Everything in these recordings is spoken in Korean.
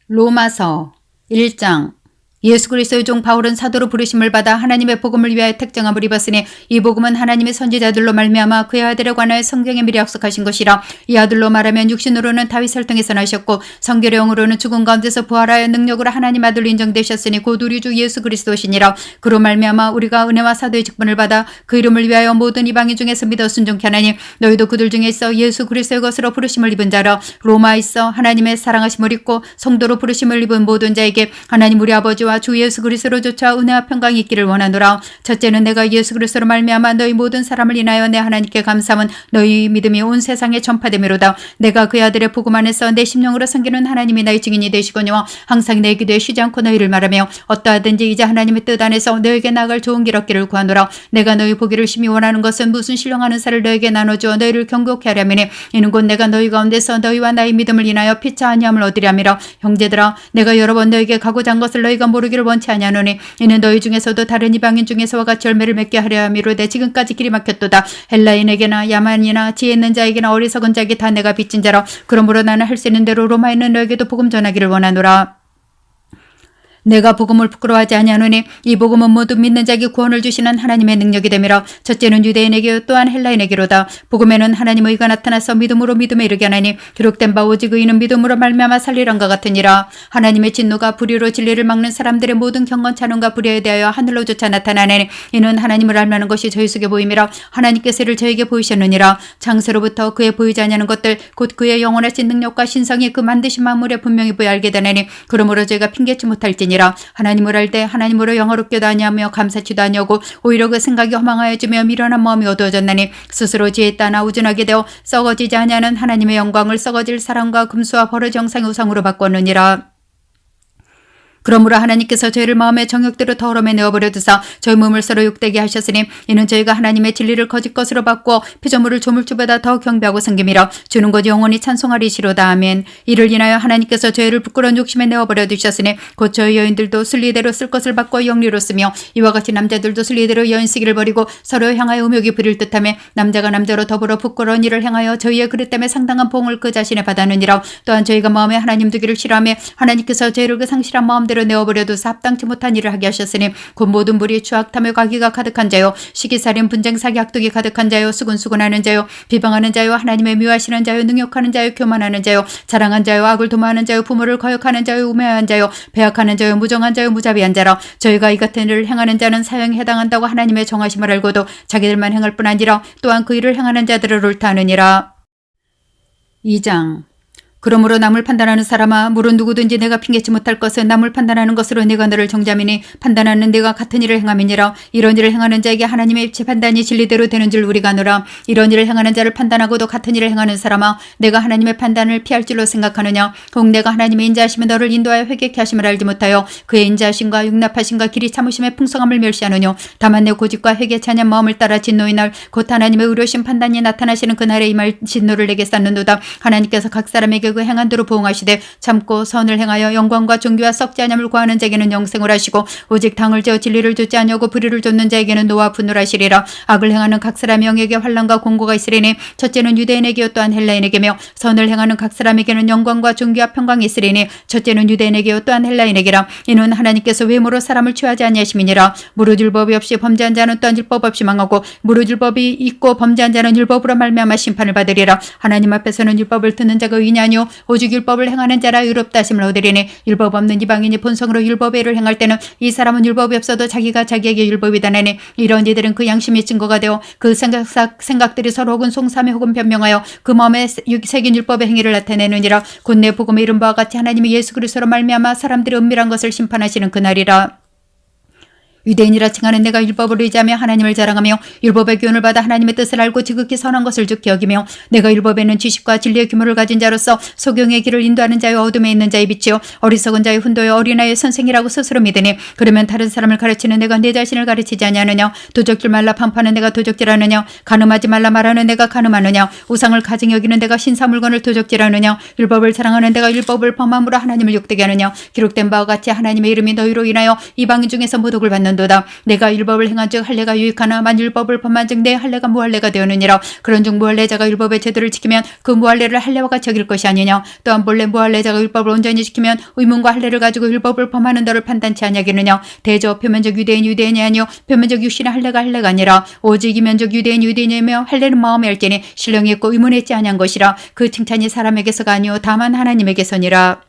로마서 1장. 예수 그리스도의 종 바울은 사도로 부르심을 받아 하나님의 복음을 위하여 택정함을 입었으니 이 복음은 하나님의 선지자들로 말미암아 그의 아들에 관하여 성경에 미리 약속하신 것이라. 이 아들로 말하면 육신으로는 다윗을 통해서 나셨고 성결의 영으로는 죽은 가운데서 부활하여 능력으로 하나님 아들로 인정되셨으니 곧 우리 주 예수 그리스도시니라. 그로 말미암아 우리가 은혜와 사도의 직분을 받아 그 이름을 위하여 모든 이방인 중에서 믿어 순종케 하나니 너희도 그들 중에 있어 예수 그리스도의 것으로 부르심을 입은 자라. 로마에 있어 하나님의 사랑하심을 입고 성도로 부르심을 입은 모든 자에게 하나님 우리 아버지와 주 예수 그리스도로 조차 은혜와 평강이 있기를 원하노라. 첫째는 내가 예수 그리스도로 말미암아 너희 모든 사람을 인하여 내 하나님께 감사함은 너희 믿음이 온 세상에 전파됨이로다. 내가 그의 아들의 복음 안에서 내 심령으로 섬기는 하나님이 나의 증인이 되시거니와 항상 내 기도에 쉬지 않고 너희를 말하며 어떠하든지 이제 하나님의 뜻 안에서 너에게 나아갈 좋은 길 얻기를 구하노라. 내가 너희 보기를 심히 원하는 것은 무슨 신령하는 살을 너에게 나눠주어 너희를 경고케 하려면이 이는 곧 내가 너희 가운데서 너희와 나의 믿음을 인하여 피차 아니함을 얻으려 함이라. 형제들아 내가 여러 번 너에게 가고자 한 것을 너희가 모르기를 원치 아니하노니 이는 너희 중에서도 다른 이방인 중에서와 같이 열매를 맺게 하려 함이로되 지금까지 길이 막혔도다. 헬라인에게나 야만이나 지혜 있는 자에게나 어리석은 자에게 다 내가 빚진 자라. 그러므로 나는 할 수 있는 대로 로마에 있는 너에게도 복음 전하기를 원하노라. 내가 복음을 부끄러워하지 아니하노니 이 복음은 모두 믿는 자에게 구원을 주시는 하나님의 능력이 됨이라. 첫째는 유대인에게 또한 헬라인에게로다. 복음에는 하나님의 의가 나타나서 믿음으로 믿음에 이르게 하나니 기록된 바 오직 의인은 믿음으로 말미암아 살리란과 같으니라. 하나님의 진노가 불의로 진리를 막는 사람들의 모든 경건 찬원과 불의에 대하여 하늘로조차 나타나니 이는 하나님을 알라는 것이 저희 속에 보임이라. 하나님께서 이를 저에게 보이셨느니라. 창세로부터 그의 보이지 아니하는 것들 곧 그의 영원하신 능력과 신성이 그 만드신 만물에 분명히 보여 알게 되나니 그러므로 저희가 핑계치 못할지니라. 하나님을 알 때 하나님으로 영화롭게도 아니하며 감사치도 아니하고 오히려 그 생각이 허망하여지며 미련한 마음이 어두워졌나니 스스로 지혜 따나 우준하게 되어 썩어지지 아니하는 하나님의 영광을 썩어질 사랑과 금수와 버릇 영상의 우상으로 바꾸느니라. 그러므로 하나님께서 저희를 마음의 정욕대로 더러움에 내어버려 두사 저희 몸을 서로 욕되게 하셨으니 이는 저희가 하나님의 진리를 거짓 것으로 바꾸어 피조물을 조물주보다 더 경배하고 섬김이라. 주는 것 영원히 찬송하리시로다. 아멘. 이를 인하여 하나님께서 저희를 부끄러운 욕심에 내어버려 두셨으니 곧 저희 여인들도 순리대로 쓸 것을 바꾸어 영리로 쓰며 이와 같이 남자들도 순리대로 여인 쓰기를 버리고 서로 향하여 음욕이 부릴 듯하며 남자가 남자로 더불어 부끄러운 일을 행하여 저희의 그릇 때문에 상당한 보응을 그 자신에 받았느니라. 또한 저희가 마음에 하나님 두기를 싫어하며 하나님께서 저희를 그 상실한 마음대로 내어버려두사 합당치 못한 일을 하게 하셨으니 곧 모든 불의 추악 탐욕 가기가 가득한 자요 시기살인 분쟁 사기 악독이 가득한 자요 수군수군하는 자요 비방하는 자요 하나님의 미워하시는 자요 능욕하는 자요 교만하는 자요 자랑한 자요 악을 도모하는 자요 부모를 거역하는 자요 우매한 자요 배악하는 자요 무정한 자요 무자비한 자라. 저희가 이 같은 일을 행하는 자는 사형에 해당한다고 하나님의 정하심을 알고도 자기들만 행할 뿐 아니라 또한 그 일을 행하는 자들을 옳다 하느니라. 2장. 그러므로 남을 판단하는 사람아 물은 누구든지 내가 핑계치 못할 것은 남을 판단하는 것으로 내가 너를 정죄함이니 판단하는 내가 같은 일을 행함이니라. 이런 일을 행하는 자에게 하나님의 입체 판단이 진리대로 되는 줄 우리가 아노라. 이런 일을 행하는 자를 판단하고도 같은 일을 행하는 사람아 내가 하나님의 판단을 피할 줄로 생각하느냐. 혹 내가 하나님의 인자하심에 너를 인도하여 회개케 하심을 알지 못하여 그의 인자하심과 융납하심과 길이 참으심의 풍성함을 멸시하느뇨. 다만 내 고집과 회개 찬양 마음을 따라 진노의 날 곧 하나님의 의로우신 판단이 나타나시는 그날에 임할 진노를 내게 쌓는도다. 하나님께서 각 사람에게 그 행한 대로 보응하시되 참고 선을 행하여 영광과 존귀와 썩지 아니함을 구하는 자에게는 영생을 하시고 오직 당을 지어 진리를 좇지 아니하고 불의를 좇는 자에게는 노와 분노를 하시리라. 악을 행하는 각 사람의 영에게 환난과 공고가 있으리니 첫째는 유대인에게요 또한 헬라인에게며 선을 행하는 각 사람에게는 영광과 존귀와 평강이 있으리니 첫째는 유대인에게요 또한 헬라인에게라. 이는 하나님께서 외모로 사람을 취하지 아니하심이니라. 무릇 율법이 없이 범죄한 자는 또한 율법 없이 망하고 무릇 율법이 있고 범죄한 자는 율법으로 말미암아 심판을 받으리라. 하나님 앞에서는 율법을 듣는 자가 의인이 아니오 오직 율법을 행하는 자라 의롭다 하심을 얻으리니 율법 없는 이방인이 본성으로 율법의 일을 행할 때는 이 사람은 율법이 없어도 자기가 자기에게 율법이다 내니 이런 이들은 그 양심이 증거가 되어 그 생각들이 서로 혹은 송삼해 혹은 변명하여 그 마음에 새긴 율법의 행위를 나타내느니라. 곧 내 복음에 이른 바와 같이 하나님이 예수 그리스도로 말미암아 사람들의 은밀한 것을 심판하시는 그날이라. 유대인이라 칭하는 내가 율법을 의지하며 하나님을 자랑하며 율법의 교훈을 받아 하나님의 뜻을 알고 지극히 선한 것을 좋게 여기며 내가 율법에는 지식과 진리의 규모를 가진 자로서 소경의 길을 인도하는 자여 어둠에 있는 자의 빛이요 어리석은 자의 훈도여 어린아이의 선생이라고 스스로 믿으니 그러면 다른 사람을 가르치는 내가 내 자신을 가르치지 아니하느냐. 도적질 말라 판파는 내가 도적질하느냐. 가늠하지 말라 말하는 내가 가늠하느냐. 우상을 가증 여기는 내가 신사 물건을 도적질하느냐. 율법을 사랑하는 내가 율법을 범함으로 하나님을 욕되게 하느냐. 기록된 바와 같이 하나님의 이름이 너희로 인하여 이방인 중에서 모독을 받는 말하는도다. 내가 율법을 행한즉 할례가 유익하나 만일 율법을 범한즉 내 할례가 무할례가 되었느니라. 그런즉 무할례자가 율법의 제도를 지키면 그 무할례를 할례와 같이 여길 것이 아니냐. 또한 본래 무할례자가 율법을 온전히 지키면 의문과 할례를 가지고 율법을 범하는 너를 판단치 아니하겠느냐. 대저 표면적 유대인이 아니요 표면적 육신의 할례가 아니라 오직 이면적 유대인이며 할례는 마음에 할지니 신령이 있고 의문에 있지 아니한 것이라. 그 칭찬이 사람에게서가 아니요 다만 하나님에게서니라.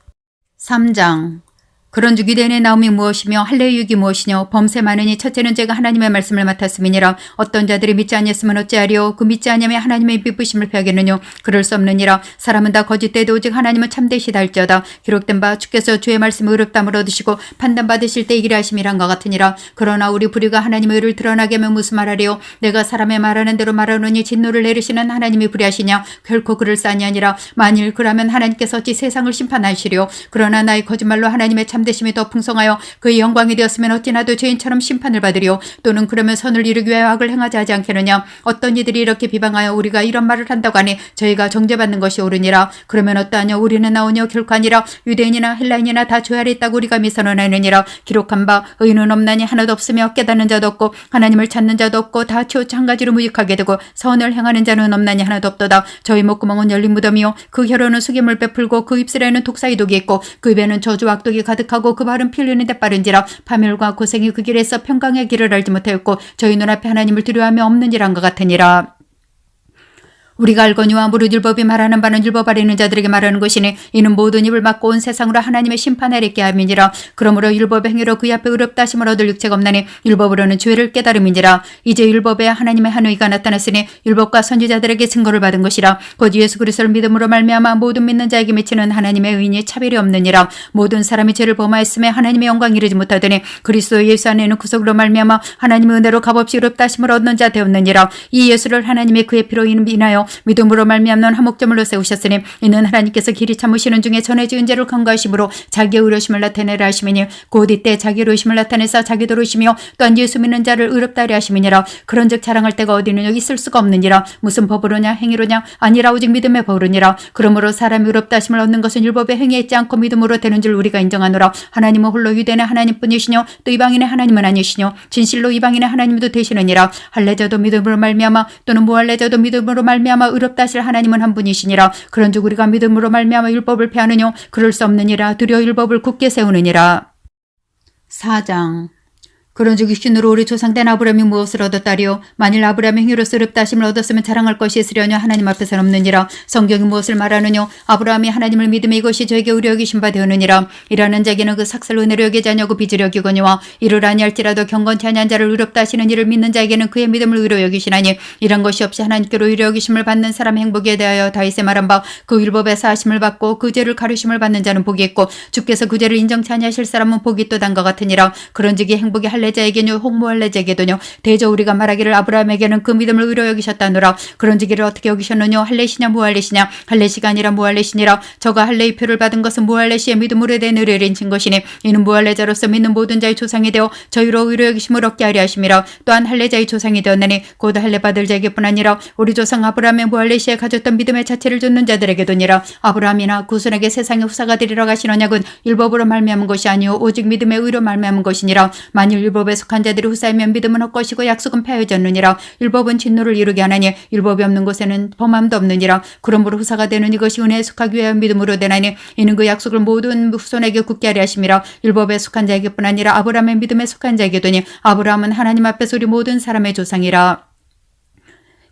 3장. 그런즉 유대인의 나옴이 무엇이며 할례의 유익이 무엇이뇨. 범세 많으니 첫째는 제가 하나님의 말씀을 맡았음이니라. 어떤 자들이 믿지 아니했으면 어찌하리요. 그 믿지 아니하면 하나님의 미쁘심을 패하겠느뇨. 그럴 수 없느니라. 사람은 다 거짓되도 오직 하나님은 참되시다 할지어다. 기록된 바 주께서 주의 말씀을 의롭다함을 얻으시고 판단받으실 때 이기리 하심이란 것 같으니라. 그러나 우리 불의가 하나님의 의를 드러나게 하면 무슨 말하리요. 내가 사람의 말하는 대로 말하노니 진노를 내리시는 하나님이 불의하시냐. 결코 그럴싸니 아니라. 만일 그라면 하나님께서 어찌 세상을 심판하시리요. 그러나 나의 거짓말로 하나님의 참되심이 더 풍성하여 그의 영광이 되었으면 어찌나도 죄인처럼 심판을 받으리요. 또는 그러면 선을 이루기 위하여 악을 행하지 하지 않겠느냐. 어떤 이들이 이렇게 비방하여 우리가 이런 말을 한다고 하니 저희가 정죄받는 것이 옳으니라. 그러면 어떠하냐. 우리는 나오뇨 결코 아니라. 유대인이나 헬라인이나 다 죄 아래 있다고 우리가 미선언하느니라. 기록한 바 의인은 없나니 하나도 없으며 깨닫는 자도 없고 하나님을 찾는 자도 없고 다 치우쳐 한 가지로 무익하게 되고 선을 행하는 자는 없나니 하나도 없도다. 저희 목구멍은 열린 무덤이요 그 혀로는 수기물 베풀고 그 입술에는 독사의 독이 있고 그 입에는 저주와 악독이 가득하고 그 발은 피 흘리는 데 빠른지라. 파멸과 고생이 그 길에서 평강의 길을 알지 못하였고 저희 눈앞에 하나님을 두려워하며 없는 일한 것 같으니라. 우리가 알거니와 무릇 율법이 말하는 바는 율법 아래 있는 자들에게 말하는 것이니 이는 모든 입을 막고 온 세상으로 하나님의 심판을 있게 함이니라. 그러므로 율법의 행위로 그 앞에 의롭다 하심을 얻을 육체가 없나니 율법으로는 죄를 깨달음이니라. 이제 율법에 하나님의 한 의가 나타났으니 율법과 선지자들에게 증거를 받은 것이라. 곧 예수 그리스도를 믿음으로 말미암아 모든 믿는 자에게 미치는 하나님의 의인이 차별이 없느니라. 모든 사람이 죄를 범하였음에 하나님의 영광 이르지 못하더니 그리스도 예수 안에 있는 구속으로 말미암아 하나님의 은혜로 값없이 의롭다 하심을 얻는 자 되었느니라. 이 예수를 하나님의 그의 피로 인하여 믿음으로 말미암는 한목제물로 세우셨으니 이는 하나님께서 길이 참으시는 중에 전에 지은 죄를 간과하심으로 자기의 의로심을 나타내라 하심이니 곧 이때 자기의 의로심을 나타내사 자기도 의로우시며 또한 예수 믿는 자를 의롭다 하려 하심이니라. 그런즉 자랑할 데가 어디느냐 있을 수가 없느니라. 무슨 법으로냐 행위로냐 아니라 오직 믿음의 법으로니라. 그러므로 사람이 의롭다 하심을 얻는 것은 율법에 행위에 있지 않고 믿음으로 되는 줄 우리가 인정하노라. 하나님은 홀로 유대인의 하나님뿐이시뇨 또 이방인의 하나님은 아니시뇨 진실로 이방인의 하나님도 되시느니라. 할례자도 믿음으로 말미암아 또는 무할례자도 믿음으로 말미암아 의롭다 하실 하나님은 한 분이시니라. 그런즉 우리가 믿음으로 말미암아 율법을 폐하느뇨 그럴 수 없느니라. 두려 율법을 굳게 세우느니라. 4장. 그런즉 육신으로 우리 조상된 아브라함이 무엇을 얻었다리요. 만일 아브라함의 행위로서 의롭다 하심을 얻었으면 자랑할 것이 있으려냐. 하나님 앞에서는 없느니라. 성경이 무엇을 말하느뇨. 아브라함이 하나님을 믿음에 이것이 저에게 의로 여기심 바 되었느니라. 이라는 자에게는 그 삭슬 은혜로 여기지 아니하고 빚을 여기거니와 이를 아니할지라도 경건치 아니한 자를 의롭다 하시는 이를 믿는 자에게는 그의 믿음을 의로 여기시나니 이런 것이 없이 하나님께로 의로 여기심을 받는 사람의 행복에 대하여 다윗의 말한 바 그 율법의 사하심을 받고 그 죄를 가르심을 받는 자는 복이 있고 주께서 그 죄를 인정치 아니하실 사람은 복이 또단 것 같으니라. 그런즉 이 행복이 할례자에게뇨 혹무할례자에게도뇨 대저 우리가 말하기를 아브라함에게는 그 믿음을 의로 여기셨다노라. 그런즉 이를 어떻게 여기셨느뇨. 할례시냐 무할례시냐. 할례시가 아니라 무할례시니라. 저가 할례의 표를 받은 것은 무할례시의 믿음으로 된 의를 인친 것이니 이는 무할례자로서 믿는 모든 자의 조상이 되어 저희로 의로 여기심을 얻게 하려 하심이라. 또한 할례자의 조상이 되었나니 곧 할례 받을 자에게뿐 아니라 우리 조상 아브라함의 무할례시에 가졌던 믿음의 자체를 줬는 자들에게도니라. 아브라함이나 구손에게 세상의 후사가 되리라 하신 언약은 율법으로 말미암은 것이 아니오 오직 믿음의 의로 말미암은 것이니라. 만일 율법에 속한 자들이 후사이면 믿음은 헛것이고 약속은 폐하여졌느니라. 율법은 진노를 이루게 하나니 율법이 없는 곳에는 범함도 없느니라. 그러므로 후사가 되는 이것이 은혜에 속하기 위하여 믿음으로 되나니 이는 그 약속을 모든 후손에게 굳게 하려 하심이라. 율법에 속한 자에게뿐 아니라 아브라함의 믿음에 속한 자에게도니 아브라함은 하나님 앞에서 우리 모든 사람의 조상이라.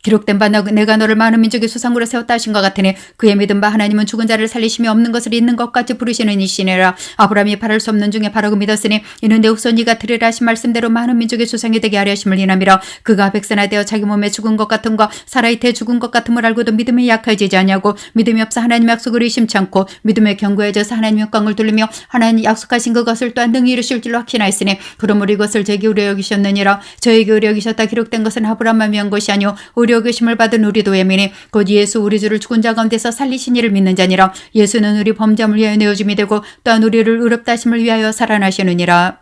기록된 바 내가 너를 많은 민족의 수상으로 세웠다 하신 것 같으니 그의 믿은 바 하나님은 죽은 자를 살리시며 없는 것을 있는 것 같이 부르시는 이시니라. 아브라함이 바랄 수 없는 중에 바라고 믿었으니 이는 내 후손이가 들으라 하신 말씀대로 많은 민족의 수상이 되게 하려 하심을 인함이라. 그가 백세나 되어 자기 몸에 죽은 것 같음과 사라이트에 죽은 것 같음을 알고도 믿음이 약해지지 아니하고 믿음이 없어 하나님의 약속을 의심치 않고 믿음에 견고해져서 하나님의 영광을 돌리며 하나님 약속하신 그것을 또한 능히 이루실 줄로 확신하였으니 그러므로 이것을 제게 의로 여기셨느니라. 저에게 의로 여기셨다 기록된 것은 아브라함만 위한 것이 아니오 의로 여기심을 받은 우리도 예민히 곧 예수 우리 주를 죽은 자 가운데서 살리신 이를 믿는 자니라. 예수는 우리 범죄함을 위하여 내어줌이 되고 또한 우리를 의롭다 하심을 위하여 살아나시느니라.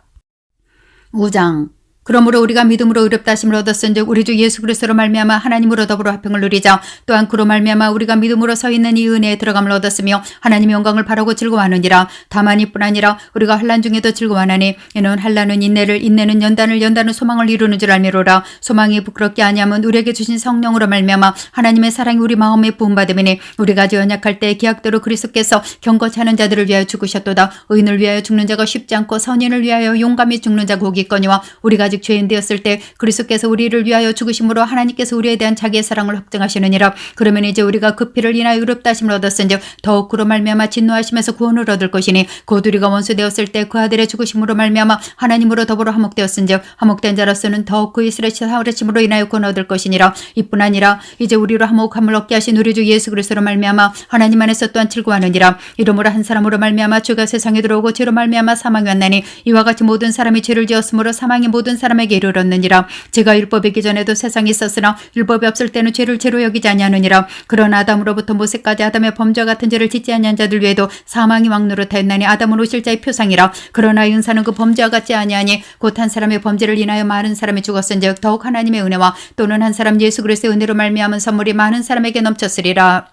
5장. 그러므로 우리가 믿음으로 의롭다 하심을 얻었은즉 우리 주 예수 그리스도로 말미암아 하나님으로 더불어 화평을 누리자. 또한 그로 말미암아 우리가 믿음으로 서 있는 이 은혜에 들어감을 얻었으며 하나님의 영광을 바라고 즐거워하느니라. 다만 이뿐 아니라 우리가 환난 중에도 즐거워하나니 이는 환난은 인내를, 인내는 연단을, 연단은 소망을 이루는 줄 알미로라. 소망이 부끄럽게 아니하면 우리에게 주신 성령으로 말미암아 하나님의 사랑이 우리 마음에 부음받음이니 우리가 아주 연약할 때 기약대로 그리스도께서 경거치 않은 자들을 위하여 죽으셨도다. 의인을 위하여 죽는 자가 쉽지 않고 선인을 위하여 용감히 죽는 자가 혹 있거니와 우리가 아직 죄인 되었을 때 그리스도께서 우리를 위하여 죽으심으로 하나님께서 우리에 대한 자기의 사랑을 확증하시느니라. 그러면 이제 우리가 그 피를 인하여 의롭다 하심을 얻었은즉 더욱 그로 말미암아 진노하심에서 구원을 얻을 것이니 곧 우리가 원수 되었을 때 그 아들의 죽으심으로 말미암아 하나님으로 더불어 화목되었은즉 화목된 자로서는 더욱 그 이스라엘 사울의심으로 인하여 구원 얻을 것이니라. 이뿐 아니라 이제 우리로 화목함을 얻게 하신 우리 주 예수 그리스도로 말미암아 하나님 안에서 또한 즐거워하느니라. 이러므로 한 사람으로 말미암아 죄가 세상에 들어오고 죄로 말미암아 사망이 왔나니 이와 같이 모든 사람이 죄를 지었으므로 사망이 모든 사람에게 이르렀느니라. 죄가 율법이기 전에도 세상에 있었으나 율법이 없을 때는 죄를 죄로 여기지 아니하느니라. 그러나 아담으로부터 모세까지 아담의 범죄와 같은 죄를 짓지 아니한 자들 외에도 사망이 왕노릇하였나니 아담은 오실 자의 표상이라. 그러나 은사는 그 범죄와 같지 아니하니 곧 한 사람의 범죄를 인하여 많은 사람이 죽었은즉 더욱 하나님의 은혜와 또는 한 사람 예수 그리스도의 은혜로 말미암은 선물이 많은 사람에게 넘쳤으리라.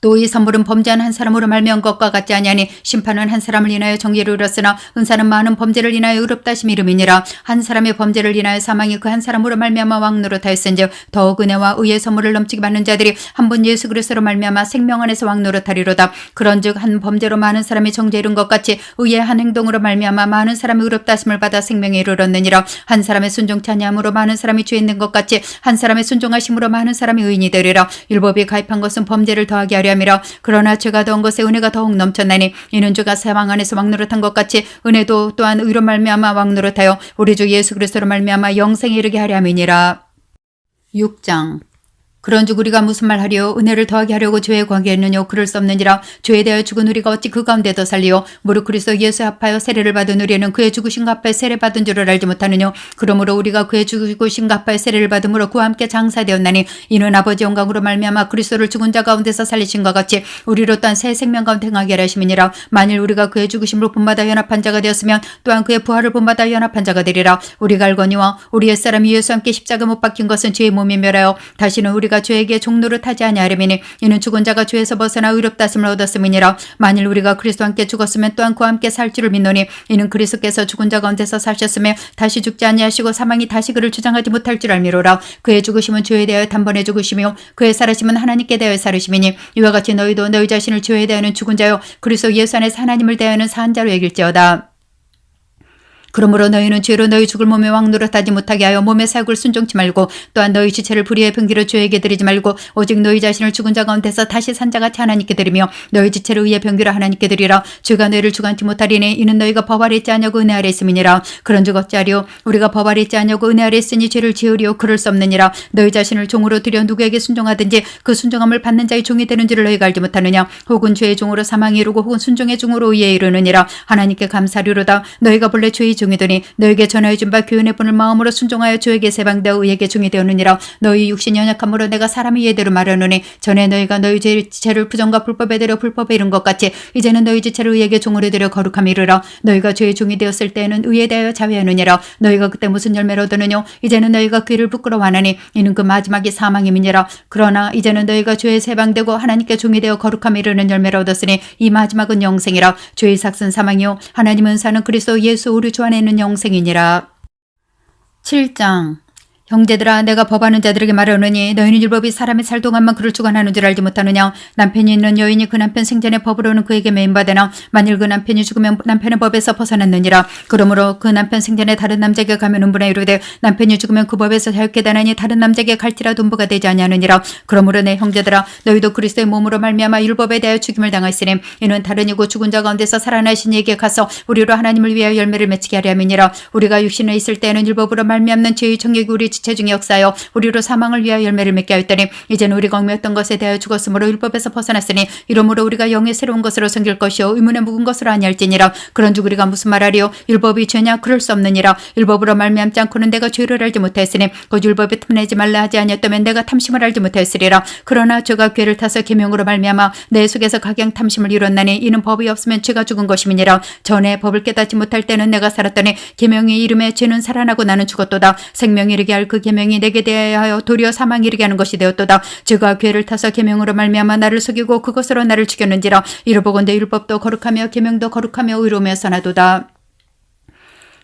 또 이 선물은 범죄한 한 사람으로 말미암은 것과 같지 아니하니 심판은 한 사람을 인하여 정죄를 이뤘으나 은사는 많은 범죄를 인하여 의롭다 하심 이름이니라. 한 사람의 범죄를 인하여 사망이 그 한 사람으로 말미암아 왕노릇하였은즉 더욱 은혜와 의의 선물을 넘치게 받는 자들이 한 분 예수 그리스도로 말미암아 생명 안에서 왕노릇하리로다. 그런즉 한 범죄로 많은 사람이 정죄 이룬 것 같이 의의 한 행동으로 말미암아 많은 사람이 의롭다 하심을 받아 생명에 이르렀느니라. 한 사람의 순종치 아니함으로 많은 사람이 죄인 된 것 같이 한 사람의 순종하심으로 많은 사람이 의인이 되리라. 율법이 가입한 것은 범죄를 더하게 하려 함이라. 그러나 죄가 더한 것에 은혜가 더욱 넘쳤나니 이는 죄가 사망 안에서 왕노릇한 것 같이 은혜도 또한 의로 말미암아 왕노릇하여 우리 주 예수 그리스도로 말미암아 영생에 이르게 하려 함이니라. 6장. 그런즉 우리가 무슨 말하리요? 은혜를 더하게 하려고 죄에 관계했느뇨? 그럴 수 없느니라. 죄에 대하여 죽은 우리가 어찌 그 가운데 더 살리요? 무릇 그리스도 예수에 합하여 세례를 받은 우리는 그의 죽으심과 합하여 세례 받은 줄을 알지 못하느뇨? 그러므로 우리가 그의 죽으심과 합하여 세례를 받음으로 그와 함께 장사되었나니 이는 아버지 영광으로 말미암아 그리스도를 죽은 자 가운데서 살리신과 같이 우리로 또한 새 생명 가운데 행하게 하려 하심이니라. 만일 우리가 그의 죽으심으로 본받아 연합한 자가 되었으면 또한 그의 부활을 본받아 연합한 자가 되리라. 우리가 알거니와 우리 옛사람이 예수와 함께 십자가 못 박힌 것은 죄의 몸이 멸하여 다시는 우리가 죄에게 종노릇하지 아니하려니 이는 죽은 자가 죄에서 벗어나 의롭다 하심을 얻었음이니라. 만일 우리가 그리스도와 함께 죽었으면 또한 그와 함께 살 줄을 믿노니 이는 그리스도께서 죽은 자 가운데서 사셨으며 다시 죽지 아니하시고 사망이 다시 그를 주장하지 못할 줄 알미로라. 그의 죽으심은 죄에 대하여 단번에 죽으시며 그의 살으심은 하나님께 대하여 살으심이니 이와 같이 너희도 너희 자신을 죄에 대하여는 죽은 자요 그리스도 예수 안에서 하나님을 대하여는 산 자로 여길지어다. 그러므로 너희는 죄로 너희 죽을 몸에 왕노릇하지 못하게 하여 몸의 사욕을 순종치 말고 또한 너희 지체를 불의의 병기로 죄에게 드리지 말고 오직 너희 자신을 죽은 자 가운데서 다시 산 자같이 하나님께 드리며 너희 지체를 의의 병기로 하나님께 드리라. 죄가 너희를 주관치 못하리니 이는 너희가 법 아래 있지 아니하고 은혜 아래 있음이니라. 그런즉 어찌하리요? 우리가 법 아래 있지 아니하고 은혜 아래 있으니 죄를 지으리요? 그럴 수 없느니라. 너희 자신을 종으로 드려 누구에게 순종하든지 그 순종함을 받는 자의 종이 되는 줄을 너희가 알지 못하느냐? 혹은 죄의 종으로 사망에 이르고 혹은 순종의 종으로 의에 이르느니라. 하나님께 감사리로다. 너희가 본래 죄의 종이더니 너에게 전하여 준 바 교훈의 본을 마음으로 순종하여 주에게 세방되어 의에게 종이 되었느니라. 너희 육신 연약함으로 내가 사람의 예대로 말하노니 전에 너희가 너희 지체를 부정과 불법에 들여 불법에 이른 것 같이 이제는 너희 지체를 의에게 종으로 들여 거룩함에 이르라. 너희가 죄의 종이 되었을 때에는 의에 대하여 자위하느니라. 너희가 그때 무슨 열매를 얻으느뇨? 이제는 너희가 그 일을 부끄러워하나니 이는 그 마지막이 사망임이니라. 그러나 이제는 너희가 죄에 세방되고 하나님께 종이 되어 거룩함에 이르는 열매를 얻었으니 이 마지막은 영생이라. 죄의 삭은 사망이요 하나님은 사는 그리스도 예수 우리 주 안에 있는 영생이니라. 7장. 형제들아 내가 법하는 자들에게 말하노니 너희는 율법이 사람의 살 동안만 그를 주관하는 줄 알지 못하느냐? 남편이 있는 여인이 그 남편 생전의 법으로는 그에게 매인받으나 만일 그 남편이 죽으면 남편의 법에서 벗어났느니라. 그러므로 그 남편 생전에 다른 남자에게 가면 음부나 이르되 남편이 죽으면 그 법에서 자유케 되나니 다른 남자에게 갈지라도 음부가 되지 아니하느니라. 그러므로 내 형제들아 너희도 그리스도의 몸으로 말미암아 율법에 대하여 죽임을 당하시니 이는 다른 이고 죽은 자 가운데서 살아나신 이에게 가서 우리로 하나님을 위하여 열매를 맺히게 하려 함이니라. 우리가 육신에 있을 때에는 율법으로 말미암는 죄의 정욕이 우리 지체 중에 역사하여 우리로 사망을 위하여 열매를 맺게 하였더니 이제는 우리가 얽매였던 것에 대하여 죽었으므로 율법에서 벗어났으니 이러므로 우리가 영의 새로운 것으로 섬길 것이요 의문에 묵은 것으로 아니할지니라. 그런즉 우리가 무슨 말하리요? 율법이 죄냐? 그럴 수 없느니라. 율법으로 말미암지 않고는 내가 죄를 알지 못하였으니 곧 율법에 탐내지 말라 하지 아니었다면 내가 탐심을 알지 못하였으리라. 그러나 죄가 괴를 타서 계명으로 말미암아 내 속에서 각양 탐심을 이뤘나니 이는 법이 없으면 죄가 죽은 것임이니라. 전에 법을 깨닫지 못할 때는 내가 살았더니 계명이 이름에 죄는 살아나고 나는 죽었도다. 생명이 이르게 할 그 계명이 내게 대하여 도리어 사망이 이르게 하는 것이 되었도다. 죄가 괴를 타서 계명으로 말미암아 나를 속이고 그것으로 나를 죽였는지라. 이르보건대 율법도 거룩하며 계명도 거룩하며 의로우며 선하도다.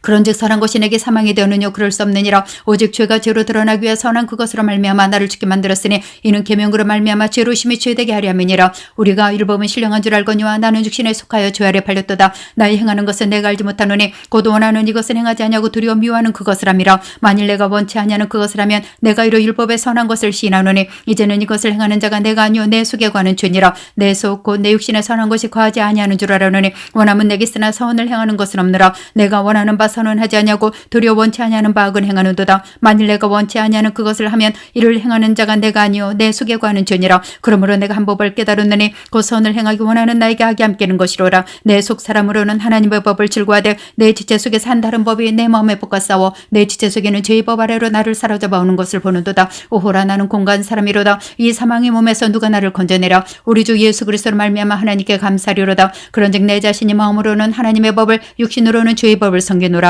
그런즉 선한 것이 내게 사망이 되었느뇨? 그럴 수 없느니라. 오직 죄가 죄로 드러나기 위해 선한 그것으로 말미암아 나를 죽게 만들었으니 이는 계명으로 말미암아 죄로 심히 죄되게 하려 함이니라. 우리가 율법은 신령한 줄 알거니와 나는 육신에 속하여 죄 아래 팔렸도다. 나의 행하는 것은 내가 알지 못하노니 곧 원하는 이것은 행하지 아니하고 두려워 미워하는 그것을 함이라. 만일 내가 원치 아니하는 그것을 하면 내가 이로 율법의 선한 것을 시인하노니 이제는 이것을 행하는 자가 내가 아니요 내 속에 거하는 죄니라. 내 속 곧 내 육신에 선한 것이 거하지 아니하는 줄 알아노니 원함은 내게 있으나 선을 행하는 것은 없느라. 내가 원하는 바 선언하지 아니하고 도리어 원치 아니하는 바 악은 행하는도다. 만일 내가 원치 아니하는 그것을 하면 이를 행하는 자가 내가 아니요 내 속에 거하는 죄니라. 그러므로 내가 한 법을 깨달았느니 곧 선을 행하기 원하는 나에게 하게 함께는 것이로라. 내 속 사람으로는 하나님의 법을 즐거워하되 내 지체 속에서 한 다른 법이 내 마음에 복과 싸워 내 지체 속에는 죄의 법 아래로 나를 사로잡아 오는 것을 보는도다. 오호라 나는 공간 사람이로다. 이 사망의 몸에서 누가 나를 건져내라. 우리 주 예수 그리스도로 말미암아 하나님께 감사리로다. 그런즉 내 자신이 마음으로는 하나님의 법을 육신으로는 죄의 법을 섬기노라.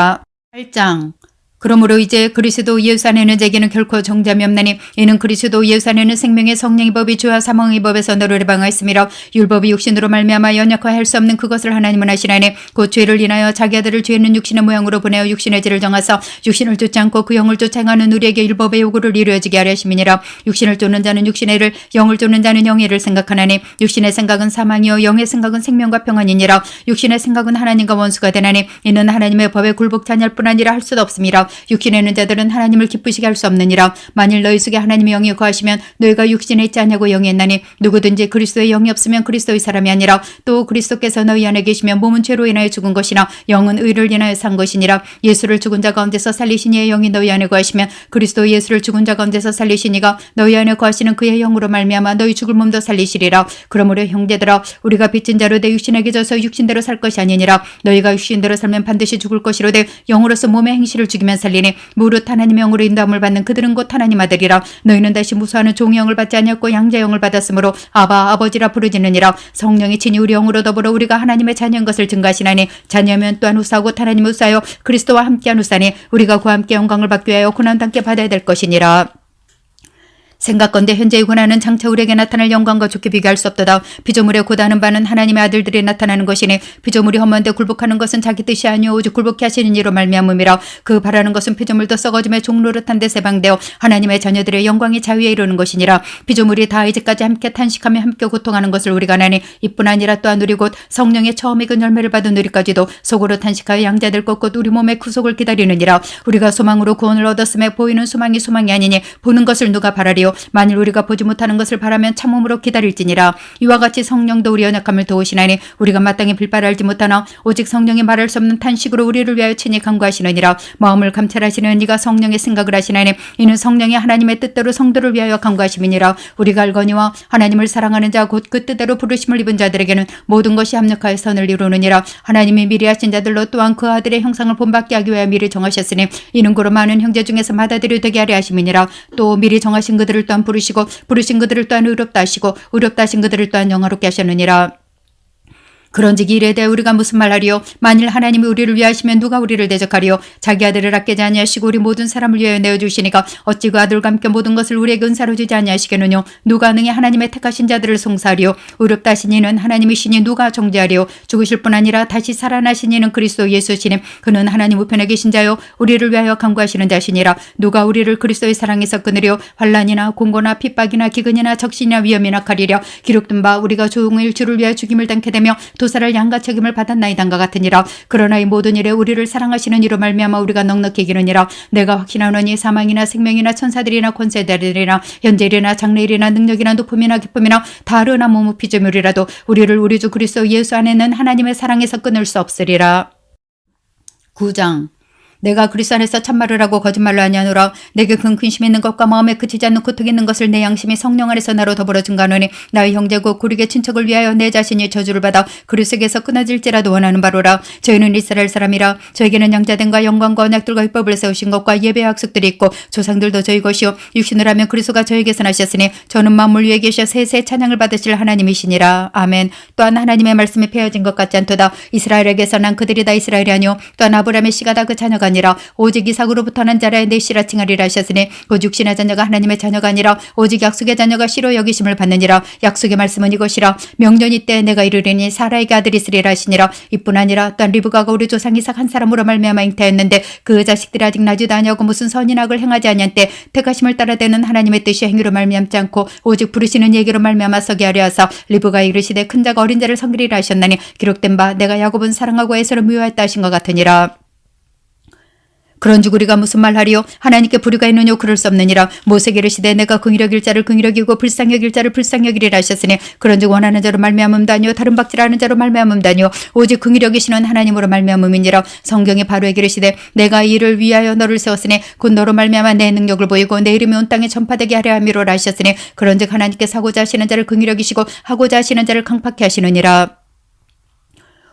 8장. 그러므로 이제 그리스도 예수 안에는 제게는 결코 정잠이 없나니 이는 그리스도 예수 안에는 생명의 성령의 법이 죄와 사망의 법에서 너를 해방하였음이라. 율법이 육신으로 말미암아 연약화할 수 없는 그것을 하나님은 하시나니 곧 죄를 인하여 자기 아들을 죄 있는 육신의 모양으로 보내어 육신의 죄를 정하사 육신을 쫓지 않고 그 영을 쫓아 행하는 우리에게 율법의 요구를 이루어지게 하려 하심이니라. 육신을 쫓는 자는 육신의 일을 영을 쫓는 자는 영의 일을 생각하나니 육신의 생각은 사망이요 영의 생각은 생명과 평안이니라. 육신의 생각은 하나님과 원수가 되나니 이는 하나님의 법에 굴복치 아니할 뿐 아니라 할 수도 없음이라. 육신에 있는 자들은 하나님을 기쁘시게 할 수 없느니라. 만일 너희 속에 하나님의 영이 거하시면 너희가 육신에 있지 않냐고 영이 했나니 누구든지 그리스도의 영이 없으면 그리스도의 사람이 아니라. 또 그리스도께서 너희 안에 계시면 몸은 죄로 인하여 죽은 것이나 영은 의를 인하여 산 것이니라. 예수를 죽은 자 가운데서 살리신 이의 영이 너희 안에 거하시면 그리스도 예수를 죽은 자 가운데서 살리신 이가 너희 안에 거하시는 그의 영으로 말미암아 너희 죽을 몸도 살리시리라. 그러므로 형제들아 우리가 빚진 자로 내 육신에게 져서 육신대로 살 것이 아니니라. 너희가 육신대로 살면 반드시 죽을 것이로되 영으로서 몸의 행실을 죽이면 살리니 무릇 하나님의 영으로 인도함을 받는 그들은 곧 하나님 아들이라. 너희는 다시 무수하는 종의 영을 받지 아니었고 양자의 영을 받았으므로 아바 아버지라 부르짖느니라. 성령이 친히 우리 영으로 더불어 우리가 하나님의 자녀인 것을 증거하시나니 자녀면 또한 후사고 하나님 후사요 그리스도와 함께한 후사니 우리가 그와 함께 영광을 받기 위하여 고난도 함께 받아야 될 것이니라. 생각건대 현재의 고난은 장차 우리에게 나타날 영광과 좋게 비교할 수 없도다. 피조물의 고단한 바는 하나님의 아들들이 나타나는 것이니 피조물이 험한데 굴복하는 것은 자기 뜻이 아니오 오직 굴복케 하시는 이로 말미암음이라. 그 바라는 것은 피조물도 썩어짐에 종노릇한 데 세방되어 하나님의 자녀들의 영광이 자유에 이르는 것이니라. 피조물이 다 이제까지 함께 탄식하며 함께 고통하는 것을 우리가 아나니 이뿐 아니라 또한 우리 곧 성령의 처음 익은 열매를 받은 우리까지도 속으로 탄식하여 양자될 것 곧 우리 몸의 구속을 기다리느니라. 우리가 소망으로 구원을 얻었음에 보이는 소망이 소망이 아니니 보는 것을 누가 바라리요? 만일 우리가 보지 못하는 것을 바라면 참음으로 기다릴지니라. 이와 같이 성령도 우리 연약함을 도우시나니 우리가 마땅히 빌바를 알지 못하나 오직 성령이 말할 수 없는 탄식으로 우리를 위하여 친히 간구하시느니라. 마음을 감찰하시는 이가 성령의 생각을 하시나니 이는 성령이 하나님의 뜻대로 성도를 위하여 간구하심이니라. 우리가 알거니와 하나님을 사랑하는 자 곧 그 뜻대로 부르심을 입은 자들에게는 모든 것이 합력하여 선을 이루느니라. 하나님이 미리 하신 자들로 또한 그 아들의 형상을 본받게 하기 위하여 미리 정하셨으니 이는 고로 많은 형제 중에서 맏아들이 되게 하려 하심이니라. 또 미리 정하신 그들을 또한 부르시고 부르신 그들을 또한 의롭다 하시고 의롭다 하신 그들을 또한 영화롭게 하셨느니라. 그런즉 이에 대해 우리가 무슨 말하리요? 만일 하나님이 우리를 위하시면 누가 우리를 대적하리요? 자기 아들을 아끼지 아니하시고 우리 모든 사람을 위하여 내어주시니까 어찌 그 아들과 함께 모든 것을 우리에게 은사로 주지 아니하시겠느뇨? 누가 능히 하나님의 택하신 자들을 송사하리요? 의롭다 하신 이는 하나님이시니 누가 정죄하리요? 죽으실 뿐 아니라 다시 살아나신 이는 그리스도 예수시니 그는 하나님 우편에 계신 자요 우리를 위하여 간구하시는 자시니라. 누가 우리를 그리스도의 사랑에서 끊으려? 환난이나 공고나 핍박이나 기근이나 적신이나 위험이나 칼이랴. 기록된 바 우리가 종일 주를 위하여 죽임을 당케 되며 도사를 양가 책임을 받았나이단가 같으니라. 그러나 이 모든 일에 우리를 사랑하시는 이로 말미암아 우리가 넉넉히 이기느니라. 내가 확신하노니 사망이나 생명이나 천사들이나 권세들이나 현재일이나 장래일이나 능력이나 높음이나 기쁨이나 다르나 모무 피조물이라도 우리를 우리 주 그리스도 예수 안에는 하나님의 사랑에서 끊을 수 없으리라. 9장. 내가 그리스도 안에서 참말을 하고 거짓말로 아니하노라. 내게 큰 근심 있는 것과 마음에 그치지 않는 고통 있는 것을 내 양심이 성령 안에서 나로 더불어 증가하노니 나의 형제고 구르게 친척을 위하여 내 자신이 저주를 받아 그리스도에게서 끊어질지라도 원하는 바로라. 저희는 이스라엘 사람이라. 저에게는 양자됨과 영광과 언약들과 율법을 세우신 것과 예배의 약속들이 있고 조상들도 저희 것이요 육신을 하면 그리스도가 저에게서 나셨으니 저는 만물 위에 계셔 세세 찬양을 받으실 하나님이시니라. 아멘. 또한 하나님의 말씀이 폐허진 것 같지 않도다. 이스라엘에게서 난 그들이 다 이스라엘이 아니요 또한 아브라함의 씨가 다 그 자녀가 아니라 오직 이삭으로부터 난 자라의 내 씨라 칭하리라 하셨으니 곧 육신의 자녀가 하나님의 자녀가 아니라 오직 약속의 자녀가 씨로 여기심을 받느니라. 약속의 말씀은 이것이라. 명년이 때 내가 이르리니 사라에게 아들이 있으리라 하시니라. 이뿐 아니라 또한 리브가가 우리 조상 이삭 한 사람으로 말미암아 잉태했는데 그 자식들이 아직 나지도 아니하고 무슨 선인 악을 행하지 아니한 때 택하심을 따라되는 하나님의 뜻이 행위로 말미암지 않고 오직 부르시는 얘기로 말미암아 서게 하려 하사 리브가 이르시되 큰 자가 어린 자를 섬기리라 하셨나니 기록된 바 내가 야곱은 사랑하고 에서를 미워했다 하신 것 같으니라. 그런즉 우리가 무슨 말하리요? 하나님께 불의가 있느뇨? 그럴 수 없느니라. 모세에게 이르시되 내가 긍휼히 여길 자를 긍휼히 여기고 불쌍히 여길 자를 불쌍히 여기리라 하셨으니 그런즉 원하는 자로 말미암음도 아니요 다른 박질하는 자로 말미암음도 아니요 오직 긍휼히 여기시는 하나님으로 말미암음이니라. 성경에 바로에게 이르시되 내가 이 일을 위하여 너를 세웠으니 곧 너로 말미암아 내 능력을 보이고 내 이름이 온 땅에 전파되게 하려 함이로라 하셨으니 그런즉 하나님께 사고자 하시는 자를 긍휼히 여기시고 하고자 하시는 자를 강팍케 하시느니라.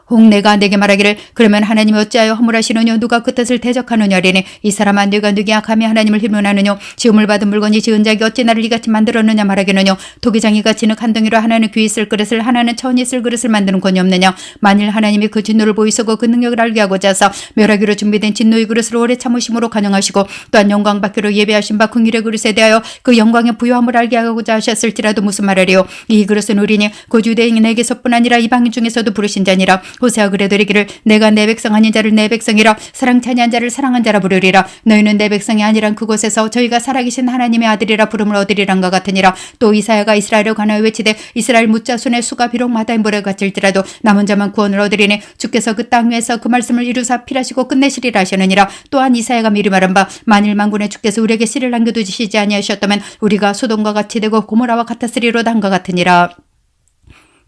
혹 내가 내게 말하기를 그러면 하나님이 어찌하여 허물하시느뇨? 누가 그 뜻을 대적하느냐리니 이 사람아 네가 누구야 감히 하나님을 희문하느뇨? 지음을 받은 물건이 지은 자기 어찌 나를 이같이 만들었느냐 말하겠느뇨? 토기장이가 진흙 한 덩이로 하나는 귀 있을 그릇을 하나는 천이 있을 그릇을 만드는 권이 없느냐? 만일 하나님이 그 진노를 보이시고 그 능력을 알게 하고자 하사 멸하기로 준비된 진노의 그릇을 오래 참으심으로 간영하시고 또한 영광 받기로 예배하신 바 긍휼의 그릇에 대하여 그 영광의 부요함을 알게 하고자 하셨을지라도 무슨 말하리요? 이 그릇은 우리니 곧 유대인에게서뿐 아니라 이방인 중에서도 부르신 자니라. 호세아 그래도 이르기를 내가 내 백성 아닌 자를 내 백성이라 사랑치 아니한 자를 사랑한 자라 부르리라. 너희는 내 백성이 아니란 그곳에서 저희가 살아계신 하나님의 아들이라 부름을 얻으리란 것 같으니라. 또 이사야가 이스라엘을 관하여 외치되 이스라엘 뭇자손의 수가 비록 마다인 물에 갇힐지라도 남은 자만 구원을 얻으리니 주께서 그 땅 위에서 그 말씀을 이루사 필하시고 끝내시리라 하시느니라. 또한 이사야가 미리 말한 바 만일 만군의 주께서 우리에게 씨를 남겨두시지 아니하셨다면 우리가 소돔과 같이 되고 고모라와 같았으리로다 한 것 같으니라.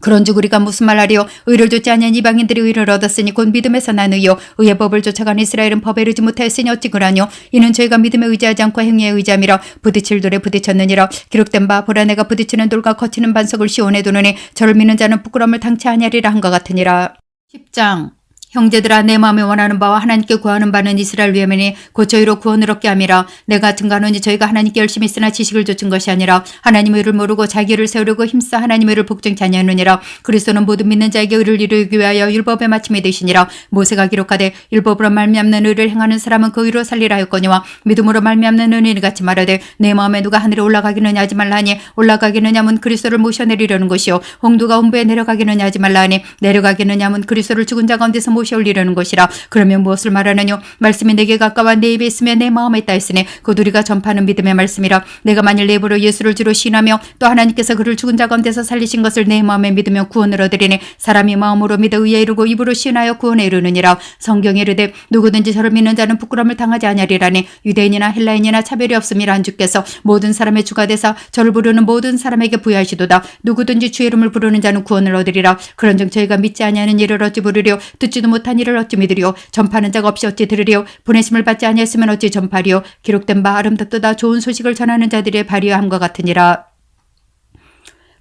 그런즉 우리가 무슨 말하리요? 의를 좇지 아니한 이방인들이 의를 얻었으니 곧 믿음에서 난 의요 의의 법을 쫓아간 이스라엘은 법에 이르지 못하였으니 어찌 그러뇨? 이는 저희가 믿음에 의지하지 않고 행위에 의지함이라. 부딪힐 돌에 부딪혔느니라. 기록된 바 보라 내가 부딪히는 돌과 거치는 반석을 시온에 두느니 저를 믿는 자는 부끄러움을 당치 아니하리라 한 것 같으니라. 10장 형제들아 내 마음에 원하는 바와 하나님께 구하는 바는 이스라엘 위험이니 곧 저희로 구원을 얻게 함이라. 내가 증거하노니 저희가 하나님께 열심히 쓰나 지식을 좇은 것이 아니라 하나님의 의를 모르고 자기 의를 세우려고 힘써 하나님의 의를 복종치 아니하느니라. 그리스도는 모든 믿는 자에게 의를 이루기 위하여 율법의 마침이 되시니라. 모세가 기록하되 율법으로 말미암는 의를 행하는 사람은 그 의로 살리라 하였거니와 믿음으로 말미암는 의인이 같이 말하되 내 마음에 누가 하늘에 올라가기느냐 하지 말라 하니 올라가기느냐 하면 그리스도를 모셔내리려는 것이요 홍 누가 음부에 내려가기느냐 하지 말라 하니 내려가기느냐 하면 그리스도를 죽은 자 가운데서 모셔 올리려는 것이라. 그러면 무엇을 말하느뇨? 말씀이 내게 가까워 내 입에 있으며 내 마음에 있다 했으니 곧 우리가 전파하는 믿음의 말씀이라. 내가 만일 내 입으로 예수를 주로 시인하며 또 하나님께서 그를 죽은 자 가운데서 살리신 것을 내 마음에 믿으며 구원을 얻으리니 사람이 마음으로 믿어 의에 이르고 입으로 시인하여 구원에 이르느니라. 성경에 이르되 누구든지 저를 믿는 자는 부끄러움을 당하지 아니하리라니 유대인이나 헬라인이나 차별이 없음이라. 한 주께서 모든 사람의 주가 되사 저를 부르는 모든 사람에게 부여하시도다. 누구든지 주의 이름을 부르는 자는 구원을 얻으리라. 그런즉 저희가 믿지 아니하는 일을 어찌 부르리요? 듣지도 못한 일을 어찌 믿으리요? 전파하는 자가 없이 어찌 들으리요? 보내심을 받지 아니했으면 어찌 전파리요? 기록된 바 아름답도다 좋은 소식을 전하는 자들의 발이여 함과 같으니라.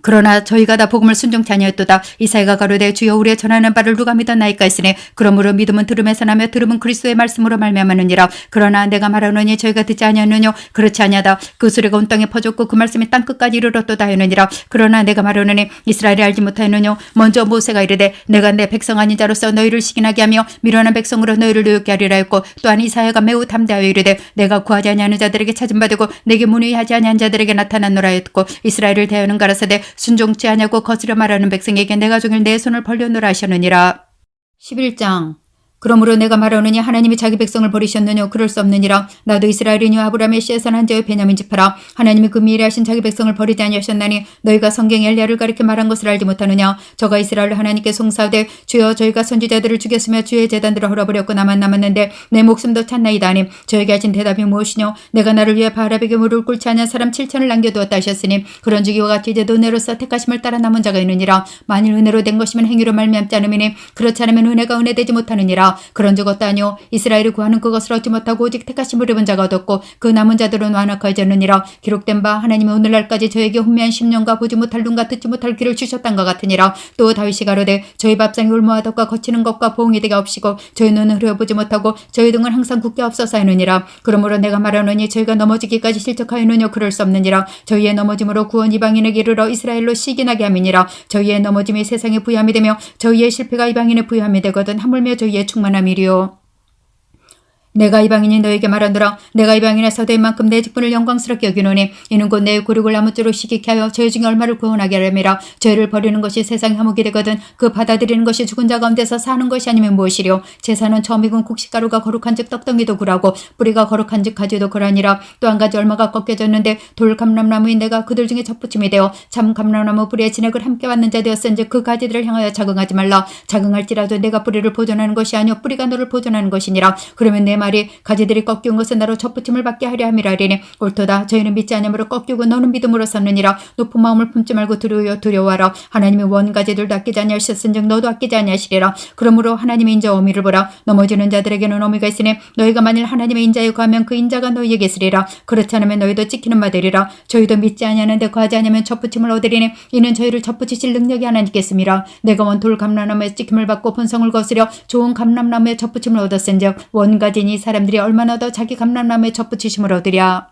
그러나 저희가 다 복음을 순종치 아니하였도다. 이사야가 가로되 주여 우리의 전하는 바를 누가 믿었나이까 했으니 그러므로 믿음은 들음에서 나며 들음은 그리스도의 말씀으로 말미암았느니라. 그러나 내가 말하노니 저희가 듣지 아니하느뇨? 그렇지 아니하다. 그 소리가 온 땅에 퍼졌고 그 말씀이 땅 끝까지 이르렀도다 하느니라. 그러나 내가 말하노니 이스라엘이 알지 못하였느뇨? 먼저 모세가 이르되 내가 내 백성 아닌 자로서 너희를 시기나게 하며 미련한 백성으로 너희를 노엽게 하리라 했고 또한 이사야가 매우 담대하여 이르되 내가 구하지 아니하는 자들에게 찾음 받고 내게 문의하지 아니한 자들에게 나타났노라 했고 이스라엘을 대하여는 가라사대 순종치 아니하고 거스려 말하는 백성에게 내가 종일 내 손을 벌려놓으라 하셨느니라. 11장 그러므로 내가 말하노니 하나님이 자기 백성을 버리셨느뇨? 그럴 수 없느니라. 나도 이스라엘이뇨 아브라함의 씨에서 난 자의 베냐민 지파라. 하나님이 그 미래에 하신 자기 백성을 버리지 아니하셨나니 너희가 성경에 엘리야를 가리켜 말한 것을 알지 못하느냐? 저가 이스라엘을 하나님께 송사하되 주여 저희가 선지자들을 죽였으며 주의 제단들을 헐어버렸고 나만 남았는데 내 목숨도 찾나이다 하니 저에게 하신 대답이 무엇이뇨? 내가 나를 위해 바알에게 무릎을 꿇지 않은 사람 7천을 남겨두었다 하셨으니 그런즉 이와 같이 이제도 은혜로서 택하심을 따라 남은 자가 있느니라. 만일 은혜로 된 것이면 행위로 말미암지 않음이니 그렇지 않으면 은혜가 은혜되지 못하느니라. 얻었느니라. 그런 적 없다니요. 이스라엘이 구하는 그것을 얻지 못하고 오직 택하심을 입은 자가 얻었고 그 남은 자들은 완악하였느니라. 기록된 바 하나님이 오늘날까지 저에게 훈미한 10년과 보지 못할 눈과 듣지 못할 귀를 주셨단 것 같으니라. 또 다윗이 가로되 저희 밥상이 울모와 덕과 거치는 것과 보응이 되게 없이고 저희 눈은 흐려보지 못하고 저희 등은 항상 굳게 없어서 하느니라. 그러므로 내가 말하노니 저희가 넘어지기까지 실족하였느뇨. 그럴 수 없느니라. 저희의 넘어짐으로 구원 이방인에게 이르러 이스라엘로 시기나게 함이니라. 저희의 넘어짐이 세상의 부요함이 되며 저희의 실패가 이방인의 부요함이 되거든 하물며 저희의 충만함이리요. 내가 이방인이 너에게 말하노라. 내가 이방인의 서대인 만큼 내 직분을 영광스럽게 여기노니 이는 곧 내 굴욕을 나무쪼록 시기케 하여 저희 중에 얼마를 구원하게 하려미라. 저희를 버리는 것이 세상의 화목이 되거든 그 받아들이는 것이 죽은 자 가운데서 사는 것이 아니면 무엇이려. 제사는 처음 익은 곡식가루가 거룩한 즉 떡덩이도 굴하고 뿌리가 거룩한 즉 가지도 굴하니라. 또 한 가지 얼마가 꺾여졌는데 돌 감람나무인 내가 그들 중에 접붙임이 되어 참 감람나무 뿌리에 진액을 함께 받는 자 되었은즉 그 가지들을 향하여 자긍하지 말라. 자긍할지라도 내가 뿌리를 보존하는 것이 아니요 뿌리가 너를 보존하는 것이니라. 그러면 내 말이 가지들이 꺾인 것은 나로 접붙임을 받게 하려 함이라리니 옳도다. 저희는 믿지 아니함으로 꺾이고 너는 믿음으로 섰느니라. 높은 마음을 품지 말고 두려워하라. 하나님이 원 가지들도 아끼지 아니하셨은즉 너도 아끼지 아니하시리라. 그러므로 하나님의 인자 어미를 보라. 넘어지는 자들에게는 어미가 있으니 너희가 만일 하나님의 인자에 구하면 그 인자가 너희에게 있으리라. 그렇지 않으면 너희도 찍히는 바 되리라. 저희도 믿지 아니하는데 구하지 아니하면 접붙임을 얻으리니 이는 저희를 접붙이실 능력이 하나님께 있음이라. 내가 원 돌 감람나무에 찍힘을 받고 본성을 거스려 좋은 감람나무에 접붙임을 얻었은즉 원 가지니 사람들이 얼마나 더 자기 감람나무에 접붙이심을 얻으랴.